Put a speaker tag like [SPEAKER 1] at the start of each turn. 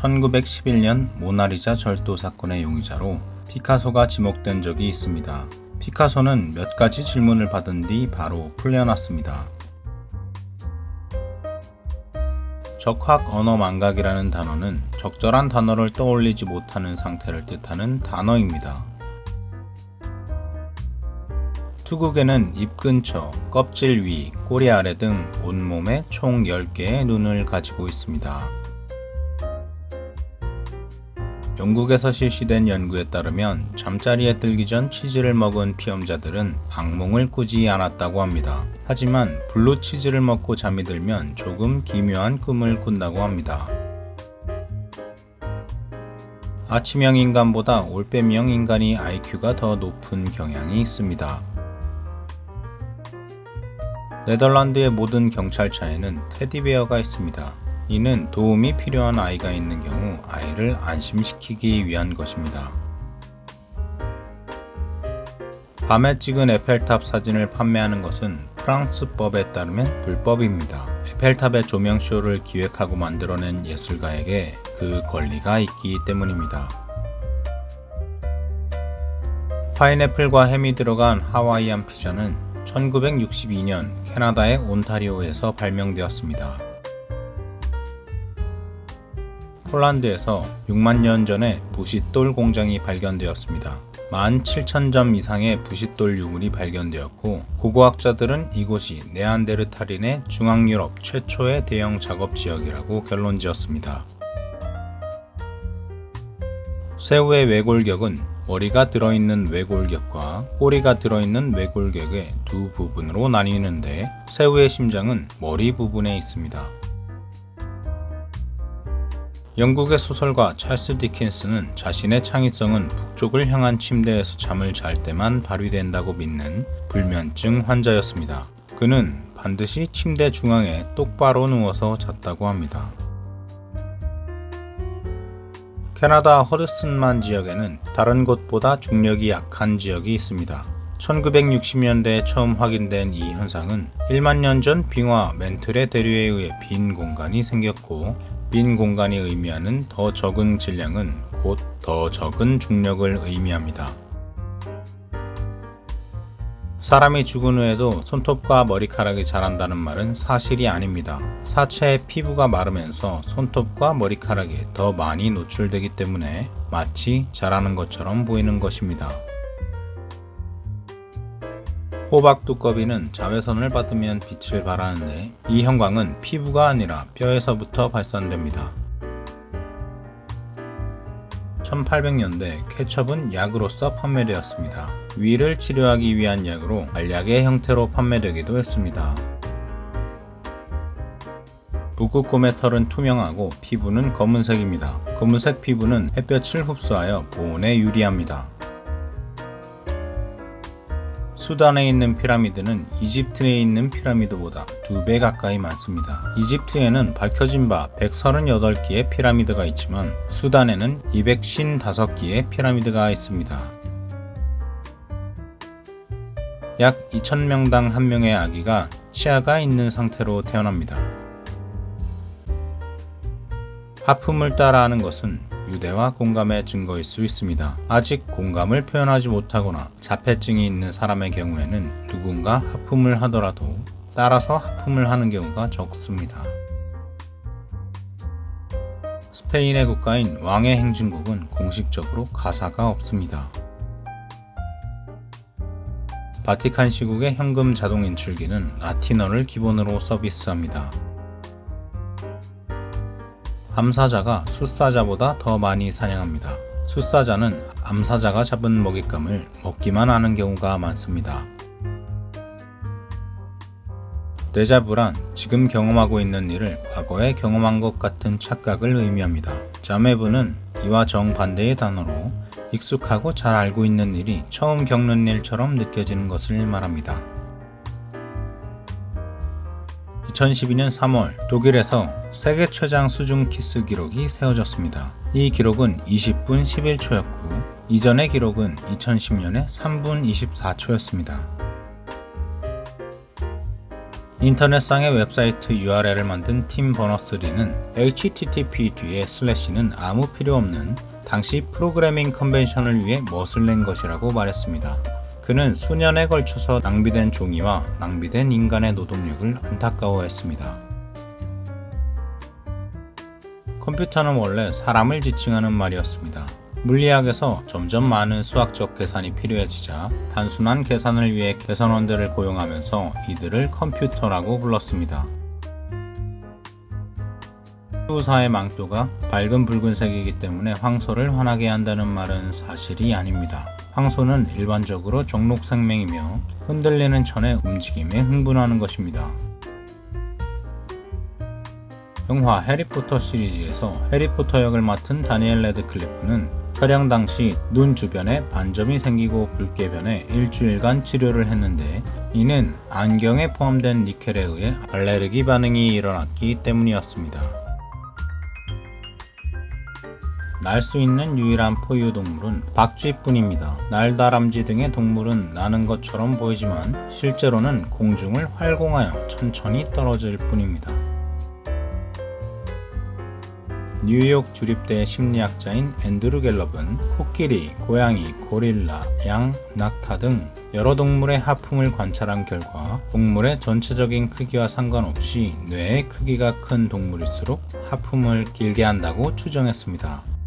[SPEAKER 1] 1911년 모나리자 절도 사건의 용의자로 피카소가 지목된 적이 있습니다. 피카소는 몇 가지 질문을 받은 뒤 바로 풀려났습니다. 적확 언어 망각이라는 단어는 적절한 단어를 떠올리지 못하는 상태를 뜻하는 단어입니다. 투국에는 입 근처, 껍질 위, 꼬리 아래 등 온몸에 총 10개의 눈을 가지고 있습니다. 영국에서 실시된 연구에 따르면 잠자리에 들기 전 치즈를 먹은 피험자들은 악몽을 꾸지 않았다고 합니다. 하지만 블루치즈를 먹고 잠이 들면 조금 기묘한 꿈을 꾼다고 합니다. 아침형 인간보다 올빼미형 인간이 IQ가 더 높은 경향이 있습니다. 네덜란드의 모든 경찰차에는 테디베어가 있습니다. 이는 도움이 필요한 아이가 있는 경우 아이를 안심시키기 위한 것입니다. 밤에 찍은 에펠탑 사진을 판매하는 것은 프랑스법에 따르면 불법입니다. 에펠탑의 조명쇼를 기획하고 만들어낸 예술가에게 그 권리가 있기 때문입니다. 파인애플과 햄이 들어간 하와이안 피자는 1962년 캐나다의 온타리오에서 발명되었습니다. 폴란드에서 6만 년 전에 부싯돌 공장이 발견되었습니다. 17,000점 이상의 부싯돌 유물이 발견되었고 고고학자들은 이곳이 네안데르탈인의 중앙유럽 최초의 대형 작업 지역이라고 결론지었습니다. 새우의 외골격은 머리가 들어있는 외골격과 꼬리가 들어있는 외골격의 두 부분으로 나뉘는데 새우의 심장은 머리 부분에 있습니다. 영국의 소설가 찰스 디킨스는 자신의 창의성은 북쪽을 향한 침대에서 잠을 잘 때만 발휘된다고 믿는 불면증 환자였습니다. 그는 반드시 침대 중앙에 똑바로 누워서 잤다고 합니다. 캐나다 허드슨만 지역에는 다른 곳보다 중력이 약한 지역이 있습니다. 1960년대에 처음 확인된 이 현상은 1만 년 전 빙하 멘틀의 대류에 의해 빈 공간이 생겼고 빈 공간이 의미하는 더 적은 질량은 곧 더 적은 중력을 의미합니다. 사람이 죽은 후에도 손톱과 머리카락이 자란다는 말은 사실이 아닙니다. 사체의 피부가 마르면서 손톱과 머리카락이 더 많이 노출되기 때문에 마치 자라는 것처럼 보이는 것입니다. 호박 두꺼비는 자외선을 받으면 빛을 발하는데 이 형광은 피부가 아니라 뼈에서부터 발산됩니다. 1800년대 케첩은 약으로서 판매되었습니다. 위를 치료하기 위한 약으로 알약의 형태로 판매되기도 했습니다. 북극곰의 털은 투명하고 피부는 검은색입니다. 검은색 피부는 햇볕을 흡수하여 보온에 유리합니다. 수단에 있는 피라미드는 이집트에 있는 피라미드보다 2배 가까이 많습니다. 이집트에는 밝혀진 바 138개의 피라미드가 있지만 수단에는 255개의 피라미드가 있습니다. 약 2,000명당 1명의 아기가 치아가 있는 상태로 태어납니다. 하품을 따라하는 것은 유대와 공감의 증거일 수 있습니다. 아직 공감을 표현하지 못하거나 자폐증이 있는 사람의 경우에는 누군가 하품을 하더라도 따라서 하품을 하는 경우가 적습니다. 스페인의 국가인 왕의 행진곡은 공식적으로 가사가 없습니다. 바티칸 시국의 현금 자동 인출기는 라틴어를 기본으로 서비스합니다. 암사자가 숫사자보다 더 많이 사냥합니다. 숫사자는 암사자가 잡은 먹잇감을 먹기만 하는 경우가 많습니다. 데자부란 지금 경험하고 있는 일을 과거에 경험한 것 같은 착각을 의미합니다. 자매부는 이와 정반대의 단어로 익숙하고 잘 알고 있는 일이 처음 겪는 일처럼 느껴지는 것을 말합니다. 2012년 3월 독일에서 세계 최장 수중 키스 기록이 세워졌습니다. 이 기록은 20분 11초였고 이전의 기록은 2010년에 3분 24초였습니다. 인터넷상의 웹사이트 URL을 만든 팀 버너스-리는 http 뒤에 슬래시는 아무 필요 없는 당시 프로그래밍 컨벤션을 위해 멋을 낸 것이라고 말했습니다. 그는 수년에 걸쳐서 낭비된 종이와 낭비된 인간의 노동력을 안타까워했습니다. 컴퓨터는 원래 사람을 지칭하는 말이었습니다. 물리학에서 점점 많은 수학적 계산이 필요해지자 단순한 계산을 위해 계산원들을 고용하면서 이들을 컴퓨터라고 불렀습니다. 수사의 망토가 밝은 붉은색이기 때문에 황소를 화나게 한다는 말은 사실이 아닙니다. 황소는 일반적으로 종록생명이며 흔들리는 천의 움직임에 흥분하는 것입니다. 영화 해리포터 시리즈에서 해리포터 역을 맡은 다니엘 레드클리프는 촬영 당시 눈 주변에 반점이 생기고 붉게 변해 일주일간 치료를 했는데 이는 안경에 포함된 니켈에 의해 알레르기 반응이 일어났기 때문이었습니다. 날 수 있는 유일한 포유동물은 박쥐뿐입니다. 날다람쥐 등의 동물은 나는 것처럼 보이지만 실제로는 공중을 활공하여 천천히 떨어질 뿐입니다. 뉴욕 주립대 심리학자인 앤드루 갤럽은 코끼리, 고양이, 고릴라, 양, 낙타 등 여러 동물의 하품을 관찰한 결과 동물의 전체적인 크기와 상관없이 뇌의 크기가 큰 동물일수록 하품을 길게 한다고 추정했습니다.